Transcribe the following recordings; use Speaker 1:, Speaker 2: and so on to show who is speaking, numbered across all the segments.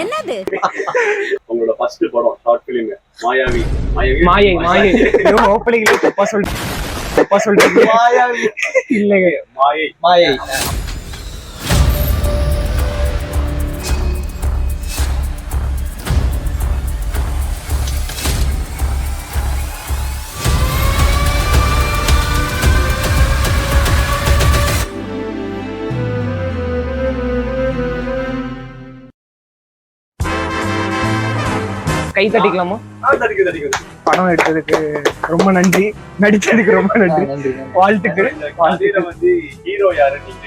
Speaker 1: என்னது
Speaker 2: உங்களோட ஃபர்ஸ்ட் படம் ஷார்ட் ஃபிலிம் மாயாவி
Speaker 3: மாயை மாயை ஓப்பனிங்ல தப்பா சொல்லிட்டு
Speaker 2: மாயாவி
Speaker 3: இல்லைங்க
Speaker 2: மாயை
Speaker 4: மாயை.
Speaker 3: கை தட்டிக்கலாமா?
Speaker 2: தடிக்குது
Speaker 3: படம் எடுத்ததுக்கு ரொம்ப நன்றி, நடிச்சதுக்கு ரொம்ப நன்றி, வாழ்த்துக்கு.
Speaker 2: கதையில வந்து ஹீரோ யாரு நீங்க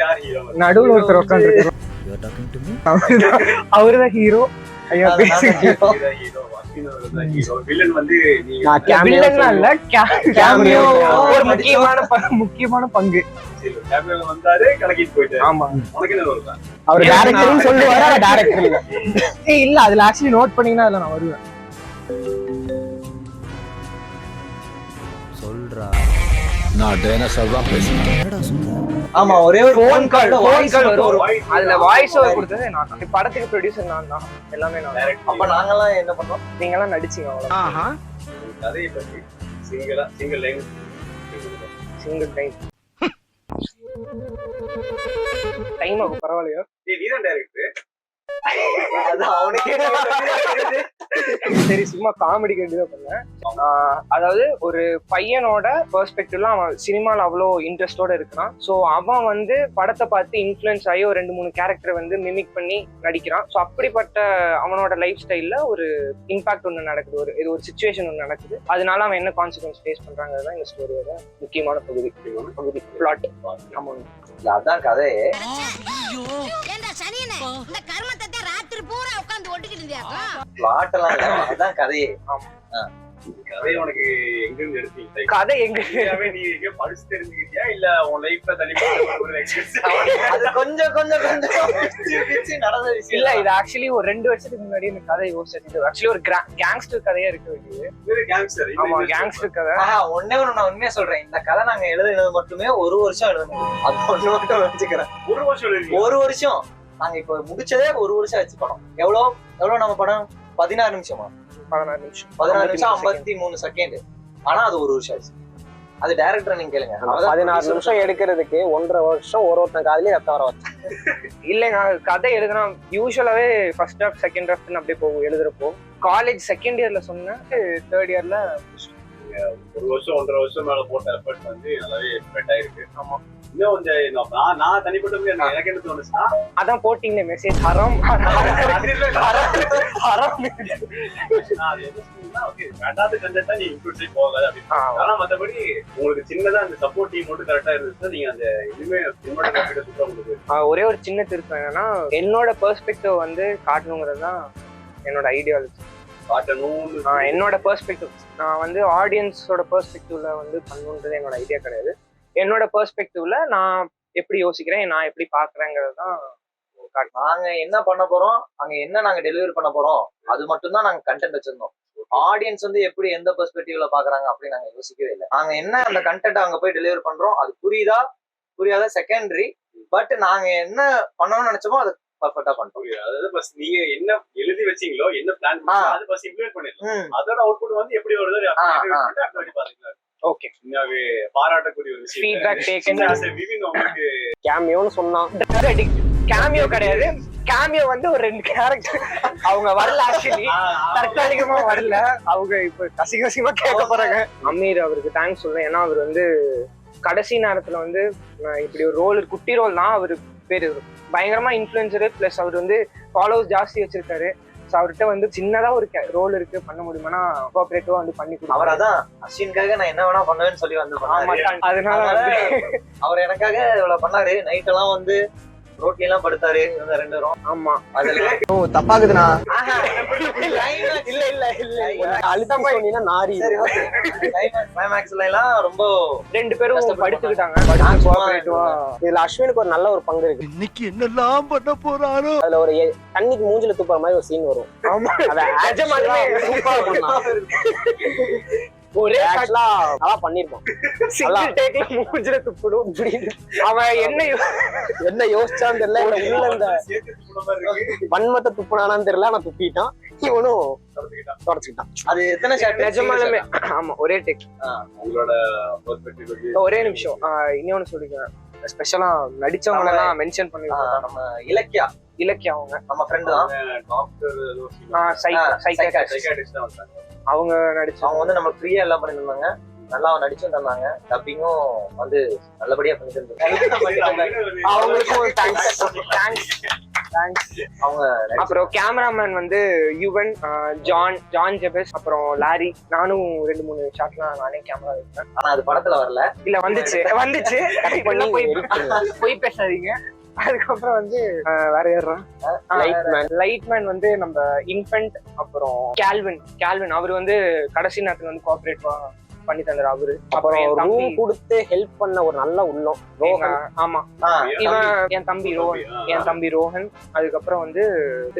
Speaker 2: யார் ஹீரோ?
Speaker 3: நடுவுல ஒருத்தர் உட்காந்துருக்காரு, அவருதான் ஹீரோ. ஐயா பேசுங்க.
Speaker 2: ஹீரோ வில்லன் வந்து நீங்க
Speaker 3: வில்லன்லாம் இல்ல, கேமியோ ஒரு முக்கியமான பங்கு.
Speaker 2: கேமியோல வந்தாரு, கலக்கிட்டு போயிட்டாரு.
Speaker 3: ஆமா,
Speaker 2: உனக்கு என்ன ரோல் தான்?
Speaker 3: அவர் டைரக்டர்னு சொல்லுவாரு, அவர் டைரக்டர் இல்ல. இல்ல அதுல ஆக்சுவலி நோட் பண்ணீங்கன்னா அதுல நான் வருவேன்.
Speaker 5: சொல்றா நான் டைனோசர் தான் பேசுறேன். என்னடா சொல்ற?
Speaker 4: ஆமா, ஒரே ஒரு
Speaker 3: ஃபோன் கால் வரும்,
Speaker 2: voice
Speaker 3: அதுல வாய்ஸ் ஓவர் கொடுத்தது நான் தான். படத்துக்கு ப்ரொடியூசர் நான் தான், எல்லாமே நான் தான்.
Speaker 4: அப்ப நாங்கெல்லாம் என்ன பண்ணோம்?
Speaker 3: நீங்க எல்லாம் நடிச்சீங்க அவ்வளவு.
Speaker 2: கதையை பத்தி சிங்கிள் லைன்
Speaker 3: சிங்கிள் டைம் ஆகும், பரவாயில்லையோ?
Speaker 2: நீதான் டைரக்டர்.
Speaker 4: அது அவனுக்கே
Speaker 3: சரி, சும்மா காமெடி கண்டிதான் பண்ணேன். அதாவது ஒரு பையனோட பெர்ஸ்பெக்டிவ்ல அவன் சினிமால அவ்வளோ இன்ட்ரெஸ்டோட இருக்கான். ஸோ அவன் வந்து படத்தை பார்த்து இன்ஃப்ளூயன்ஸ் ஆகி ஒரு 2-3 கேரக்டர் வந்து மிமிக் பண்ணி நடிக்கிறான். ஸோ அப்படிப்பட்ட அவனோட லைஃப் ஸ்டைல்ல ஒரு இம்பாக்ட் ஒன்று நடக்குது, ஒரு சுச்சுவேஷன் ஒன்று நடக்குது. அதனால அவன் என்ன கான்சிக்வன்ஸ் ஃபேஸ் பண்றாங்கிறது தான் இந்த ஸ்டோரியோட முக்கியமான பகுதி பிளாட். ஆமா,
Speaker 4: அதான் கதையே. பிளாட் எல்லாம் இல்ல, அதான் கதையே.
Speaker 2: கதை உனக்கு எங்க இருந்து எடுத்தீங்க?
Speaker 3: கதை எங்க
Speaker 2: நீ எங்க படிச்சு தெரிஞ்சுக்கிட்டியா இல்ல உன் லைஃப்ல
Speaker 4: அது கொஞ்சம் நடந்த விஷயம்
Speaker 3: இல்ல. இது ஆக்சுவலி ஒரு 2 வருஷத்துக்கு முன்னாடி இந்த கதை யோசிச்சது. ஆக்சுவலி ஒரு கேங்ஸ்டர் கதையா இருக்க வேண்டியது.
Speaker 2: கேங்ஸ்டர்.
Speaker 3: ஆமா, கேங்ஸ்டர் கதை.
Speaker 4: ஒண்ணே ஒண்ணு நான் உண்மையா சொல்றேன், இந்த கதை நாங்க எழுதுனது மட்டுமே 1 வருஷம் எழுதணும். அது ஒண்ணு மட்டும் வச்சுக்கிறேன்.
Speaker 2: 1
Speaker 4: வருஷம் நாங்க இப்ப முடிச்சதே 1 வருஷம் ஆச்சு. படம் எவ்வளவு நம்ம படம் 16 நிமிஷமா?
Speaker 3: 16 நிமிஷம்
Speaker 4: 53 செகண்ட். ஆனா அது 1 வருஷம் ஆச்சு. அது டைரக்டர் நீங்க கேளுங்க.
Speaker 3: 16 நிமிஷம் எடுக்கிறதுக்கு 1.5 வருஷம் ஒருத்தன் காதலி ரத்த வர வச்சு. இல்லைங்க, கதை எழுதுனா யூஸ்வலாவே ஃபர்ஸ்ட் டிராஃப்ட் செகண்ட் டிராஃப்ட்னு அப்படியே போகும் எழுதுறப்போ. காலேஜ் செகண்ட் இயர்ல சொன்னேன், தேர்ட் இயர்ல
Speaker 2: 1 வருஷம் 1.5 வருஷம் மேல போட்ட எஃபர்ட் வந்து நல்லாவே எஃபெக்ட் ஆயிருக்கு. ஆமா, இன்னும் கொஞ்சம் நான் தனிப்பட்ட எனக்கு என்ன தோணுச்சுன்னா, அதான்
Speaker 3: போட்டீங்க மெசேஜ் ஹராம்
Speaker 2: வேண்டாத கண்டென்ட்டா நீ இன்க்ளூட் போகாது அப்படின்னு. ஆனா மத்தபடி உங்களுக்கு சின்னதா அந்த சப்போர்ட் டீம் மட்டும் கரெக்டா இருந்துச்சுன்னா நீங்க அந்த இனிமே உங்களுக்கு
Speaker 3: ஒரே ஒரு சின்ன திருப்பம் என்னன்னா, என்னோட பெர்ஸ்பெக்டிவ் வந்து காட்டணுங்கிறது தான் என்னோட ஐடியாலஜி. என்னோட பெர்ஸ்பெக்டிவ் நான் வந்து ஆடியன்ஸோட பெர்ஸ்பெக்டிவ்ல வந்து பண்ணணுன்றது என்னோட ஐடியா கிடையாது. என்னோட பெர்ஸ்பெக்டிவ்ல நான் எப்படி யோசிக்கிறேன், நான் எப்படி பாக்குறேங்கிறது தான்.
Speaker 4: நாங்க என்ன பண்ண போறோம், அங்க என்ன நாங்க டெலிவரி பண்ண போறோம், அது மட்டும் தான் நாங்க கண்டென்ட் வச்சிருந்தோம். ஆடியன்ஸ் வந்து எப்படி எந்த பெர்ஸ்பெக்டிவ்ல பாக்குறாங்க அப்படின்னு நாங்க யோசிக்கவே இல்லை. நாங்க என்ன அந்த கண்டென்ட் அங்க போய் டெலிவரி பண்றோம், அது புரியாத செகண்டரி. பட் நாங்க என்ன பண்ணணும்னு நினைச்சோமோ அது பர்ஃபெக்ட்டா பண்ணிட்டோம்.
Speaker 2: அதாவது பஸ் நீங்க என்ன எழுதி வச்சீங்களோ, என்ன பிளான் பண்ணீங்களோ அது பஸ் இம்ப்ளிமெண்ட் பண்ணிடலாம். அதோட அவுட்புட் வந்து எப்படி வருதோ அப்படி பாத்தீங்களா?
Speaker 3: ஓகே,
Speaker 2: உண்மையாவே பாராட்டக்கூடிய ஒரு விஷயம்.
Speaker 3: Feedback taken.
Speaker 2: உங்களுக்கு
Speaker 3: கேமியோன்னு சொன்னான், கேமியோ கிடையாது. கேமியோ வந்து ஒரு 2 கேரக்டர் அவங்க வரல, ஆக்சுவலி தற்காலிகமா வரல. அவங்க இப்ப கசிகசியமா கேட்க போறாங்க. அமீர் அவருக்கு தேங்க்ஸ் சொல்றேன். ஏன்னா அவர் வந்து கடைசி நேரத்துல வந்து இப்படி ஒரு ரோல், குட்டி ரோல் தான். அவரு பேரு பயங்கரமா இன்ஃபுளுசரு, பிளஸ் அவர் வந்து ஃபாலோவர்ஸ் ஜாஸ்தி வச்சிருக்காரு. அவர்கிட்ட வந்து சின்னதா ஒரு ரோல் இருக்கு, பண்ண முடியுமானா கோஆபரேட்டிவா வந்து பண்ணி கொடுத்தாரு.
Speaker 4: அவர் அதான் அஸ்வின்காக நான் என்ன வேணா பண்ணுவேன்னு சொல்லி வந்து
Speaker 3: அதனால
Speaker 4: அவர் எனக்காக இவ்வளவு பண்ணாரு. நைட் எல்லாம் வந்து ரோட்ல எல்லாம் படுத்தாரு இவங்க 2 பேரும்.
Speaker 3: ஆமா,
Speaker 4: அதுல
Speaker 3: தப்பாகுதுண்ணா.
Speaker 4: இல்ல
Speaker 3: அழுத்தமா சொன்னீங்கன்னா நாரி.
Speaker 4: கிளைமேக்ஸ்ல எல்லாம் ரொம்ப
Speaker 3: 2 பேரும் படுத்துக்கிட்டாங்க. இதுல அஸ்வினுக்கு ஒரு நல்ல ஒரு பங்கு இருக்கு.
Speaker 5: இன்னைக்கு என்னெல்லாம் பண்ண போறாரோ.
Speaker 3: அதுல ஒரு தண்ணிக்கு மூஞ்சில துப்புற மாதிரி ஒரு சீன் வரும். ஆமா, அத ஒரே
Speaker 1: ஆக்சுவலா நல்லா பண்ணிருப்போம்.
Speaker 3: சிங்கிள் டேக்ல மூஞ்சில துப்பிடும் அப்படின்னு அவன்
Speaker 1: என்ன யோசிச்சான்னு தெரியல, இல்ல உள்ள இந்த
Speaker 2: சேர்த்து துப்புன மாதிரி இருக்கு.
Speaker 1: வன்மத்தை துப்புனானான்னு தெரியல, ஆனா துப்பிட்டான். இவனும் தொடச்சுக்கிட்டான்.
Speaker 4: அது எத்தனை ஷாட்?
Speaker 3: நிஜமாலுமே ஆமா ஒரே டேக்.
Speaker 2: உங்களோட பெர்ஸ்பெக்டிவ்
Speaker 3: ஒரே நிமிஷம் இன்னொன்னு சொல்லிக்கிறேன். ஸ்பெஷலா நடிச்சவங்க எல்லாம் மென்ஷன் பண்ணிருக்காங்க.
Speaker 4: நம்ம இலக்கியா
Speaker 3: அவங்க
Speaker 4: நம்ம ஃப்ரெண்ட் தான்.
Speaker 2: டாக்டர்
Speaker 3: சைக்காட்ரிஸ்ட்
Speaker 2: தான் வந்தாங்க.
Speaker 3: அவங்க நடிச்சு
Speaker 4: அவங்க வந்து நம்ம ஃப்ரீயா எல்லாம் பண்ணிருந்தாங்க. நல்லா நடிச்சும் தந்தாங்க. டப்பிங்கும் வந்து நல்லபடியா பண்ணிட்டு இருந்தாங்க.
Speaker 3: அவங்களுக்கும் தேங்க்ஸ்.
Speaker 4: அவங்க
Speaker 3: அப்புறம் கேமராமேன் வந்து யுவன், ஜான் ஜெபஸ், அப்புறம் லாரி. நானும் 2-3 ஷாட்லாம் நானே கேமரா எடுத்தேன்.
Speaker 4: ஆனா அது படத்துல வரல.
Speaker 3: இல்ல வந்துச்சு போய் பேசாதீங்க. அதுக்கப்புறம் வந்து வேற யாரும் லைட்மேன் வந்து நம்ம இன்ஃபென்ட். அப்புறம் கேல்வின் அவர் வந்து கடைசி நேரத்துல வந்து கோஆபரேட்டிவா பண்ணி தந்தாரு அவரு.
Speaker 1: அப்புறம் ரூம் கொடுத்து ஹெல்ப் பண்ண ஒரு நல்ல உள்ளம் ரோஹன்.
Speaker 3: ஆமா இவன் என் தம்பி ரோஹன். அதுக்கப்புறம் வந்து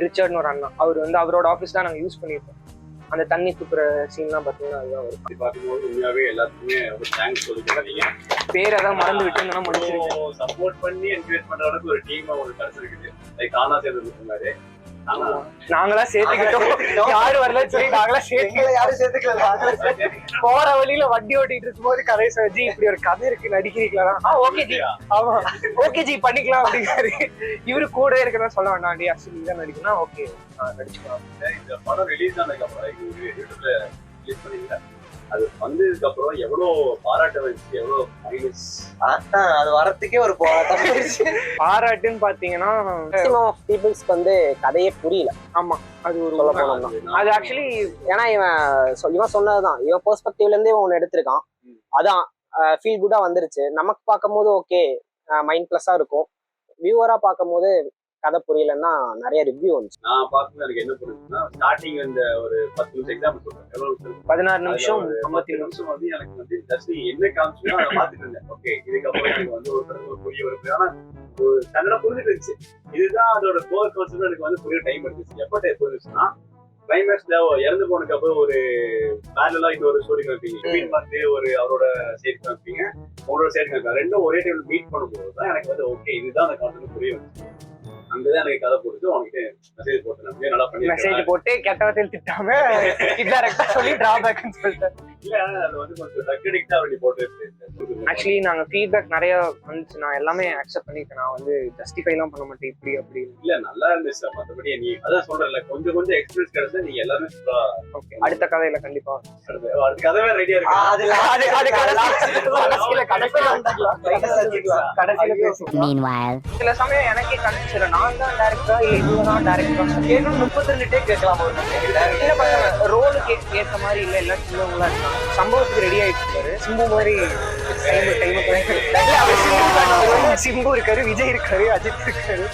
Speaker 3: ரிச்சர்ட்னு ஒரு அண்ணா. அவர் வந்து அவரோட ஆபீஸ் தான் நாங்க யூஸ் பண்ணிருக்கோம். அந்த தண்ணி துப்புற சீன்லாம் பாத்தீங்கன்னா அதுதான் வரும்.
Speaker 2: பார்க்கும்போது உண்மையாவே எல்லாத்துக்குமே ஒரு தேங்க்ஸ் சொல்லிக்கிறீங்க.
Speaker 3: பேர் அதான் மறந்து விட்டுருந்தா முடிச்சிருக்கேன்.
Speaker 2: சப்போர்ட் பண்ணி என்கரேஜ் பண்ற அளவுக்கு ஒரு டீம் உங்களுக்கு கிடைச்சிருக்குது. லைக் கானா சேர்ந்து சொன்னாரு.
Speaker 3: நாங்களா சேர்த்துக்கிட்டோம். யாரும் வரல சரி நாங்களா சேர்த்துக்கல. போற வழியில வண்டி ஓட்டிட்டு இருக்கும்போது கதை சொல்லி இப்படி ஒரு கதை இருக்கு நடிக்கிறீங்களா? ஓகே ஜி, ஆமா ஓகே ஜி பண்ணிக்கலாம் அப்படிங்கிறாரு. இவரு கூட இருக்கிறதா சொல்ல வேண்டாம். ஆக்சுவலி தான் நடிக்கணும். ஓகே நடிச்சுக்கலாம்.
Speaker 2: இந்த படம் ரிலீஸ் ஆனதுக்கு அப்புறம் யூடியூப்ல ரிலீஸ் பண்ணீங்க. அது வந்ததுக்கு அப்புறம் எவ்வளவு பாராட்ட வச்சு எவ்வளவு
Speaker 4: அது வரத்துக்கே ஒரு
Speaker 3: பாராட்டுன்னு பாத்தீங்கன்னா
Speaker 1: மேக்ஸிமம் ஆஃப் பீப்புள்ஸ்க்கு வந்து கதையே புரியல.
Speaker 3: ஆமா அது ஒரு
Speaker 1: சொல்ல போனோம்னா
Speaker 3: அது ஆக்சுவலி
Speaker 1: ஏன்னா இவன் சொன்னதுதான், இவன் பெர்ஸ்பெக்டிவ்ல இருந்தே இவன் ஒண்ணு எடுத்திருக்கான். அதான் ஃபீல் குட்டா வந்துருச்சு. நமக்கு பார்க்கும் போது ஓகே மைண்ட் பிளஸ்ஸா இருக்கும். வியூவரா பார்க்கும் போது கதை புரியலன்னா நிறைய ரிவ்யூ வந்துச்சு.
Speaker 2: நான் பார்க்கும்போது எனக்கு என்ன புரிஞ்சுன்னா, ஸ்டார்டிங் இந்த ஒரு 10 நிமிஷம் எக்ஸாம்பிள் சொல்றேன். எவ்வளவு
Speaker 3: 16 நிமிஷம்
Speaker 2: 50 நிமிஷம் வந்து எனக்கு வந்து ஜஸ்ட் என்ன காமிச்சுன்னா அதை பார்த்துட்டு இருந்தேன். ஓகே இதுக்கப்புறம் எனக்கு வந்து ஒரு புரிய வருது. ஆனா ஒரு கன்னடம் புரிஞ்சுட்டு இருந்துச்சு. இதுதான் அதோட கோர் கான்செப்ட். எனக்கு வந்து புரிய டைம் எடுத்துச்சு. எப்ப டைம் புரிஞ்சுச்சுன்னா கிளைமேக்ஸ்ல இறந்து போனதுக்கு அப்புறம் ஒரு பேரலா இது ஒரு ஸ்டோரி காமிப்பீங்க. வந்து ஒரு அவரோட சைடு காமிப்பீங்க, உங்களோட சைடு காமிப்பீங்க. ரெண்டும் ஒரே டைம் மீட் பண்ணும்போது தான் எனக்கு வந்து ஓகே இதுதான் அந்த கான்செப்ட் புரிய வந்துச்சு. அங்கதான் எனக்கு கதை போட்டு உனக்கு மெசேஜ் போட்டேன். நல்லா பண்ணி
Speaker 3: மெசேஜ் போட்டு கெட்ட வார்த்தையில் திட்டாம இன்டைரக்டா சொல்லி டிராபேக்னு சொல்லிட்டேன்.
Speaker 2: இல்ல அது வந்து கொஞ்சம் டக்கடிக்டா அப்படி போட்டு
Speaker 3: ஆக்சுவலி நாங்க ஃபீட்பேக் நிறைய வந்துச்சு. நான் எல்லாமே அக்செப்ட் பண்ணிட்டேன். நான் வந்து ஜஸ்டிஃபைலாம் பண்ண மாட்டேன் இப்படி அப்படி.
Speaker 2: இல்ல நல்லா இருந்துச்சு சார். மற்றபடி நீ அதான் சொல்றல கொஞ்சம் எக்ஸ்பீரியன்ஸ் கிடைச்சா நீங்க எல்லாமே
Speaker 3: ஓகே அடுத்த கதையில கண்டிப்பா
Speaker 2: அடுத்த கதைவே ரெடியா இருக்கு.
Speaker 3: சில சமயம் எனக்கே கன்ஃபியூஷன். நான் தான் டைரக்டரா இல்ல இவங்க தான் டைரக்டரா கேட்கணும். 32 டேக் கேட்கலாம். ஒரு ரோலுக்கு ஏற்ற மாதிரி இல்ல எல்லாம் சின்னவங்களா இருக்காங்க. சம்பவத்துக்கு ரெடி ஆயிட்டு இருக்காரு. சிம்பு மாதிரி சிம்பு இருக்காரு, விஜய் இருக்காரு, அஜித் இருக்காரு.